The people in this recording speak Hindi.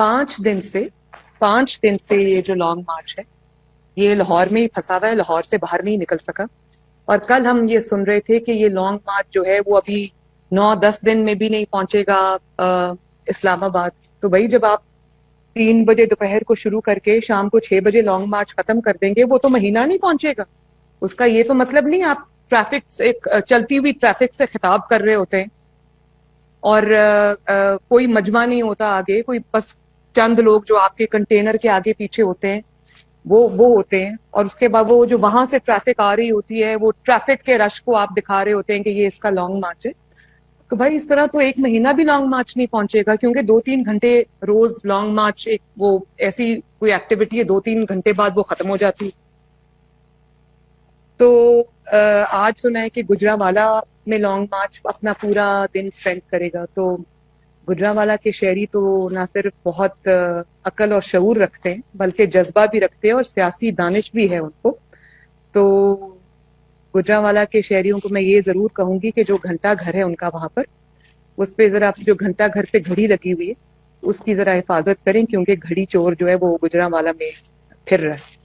5 दिन से ये जो लॉन्ग मार्च है ये लाहौर में ही फंसा हुआ है, लाहौर से बाहर नहीं निकल सका। और कल हम ये सुन रहे थे कि ये लॉन्ग मार्च जो है वो अभी 9-10 दिन में भी नहीं पहुंचेगा इस्लामाबाद। तो भाई जब आप 3 बजे दोपहर को शुरू करके शाम को 6 बजे लॉन्ग मार्च खत्म कर देंगे, वो तो महीना नहीं पहुंचेगा। उसका ये तो मतलब नहीं आप ट्रैफिक से, चलती हुई ट्रैफिक से खिताब कर रहे होते हैं और कोई मजमा नहीं होता आगे, कोई बस चंद लोग जो आपके कंटेनर के आगे पीछे होते हैं वो होते हैं। और उसके बाद वो जो वहां से ट्रैफिक आ रही होती है, वो ट्रैफिक के रश को आप दिखा रहे होते हैं कि ये इसका लॉन्ग मार्च है। तो भाई इस तरह तो एक महीना भी लॉन्ग मार्च नहीं पहुंचेगा, क्योंकि 2-3 घंटे रोज लॉन्ग मार्च एक वो ऐसी कोई एक्टिविटी है, 2-3 घंटे बाद वो खत्म हो जाती है। तो आज सुना है कि गुजरांवाला में लॉन्ग मार्च अपना पूरा दिन स्पेंड करेगा। तो गुजरांवाला के शहरी तो ना सिर्फ बहुत अकल और शऊर रखते हैं, बल्कि जज्बा भी रखते हैं और सियासी दानिश भी है उनको। तो गुजरांवाला के शहरियों को मैं ये जरूर कहूंगी कि जो घंटा घर है उनका वहां पर, उस पे जरा जो घंटा घर पे घड़ी लगी हुई है उसकी जरा हिफाजत करें, क्योंकि घड़ी चोर जो है वो गुजरांवाला में फिर रहा है।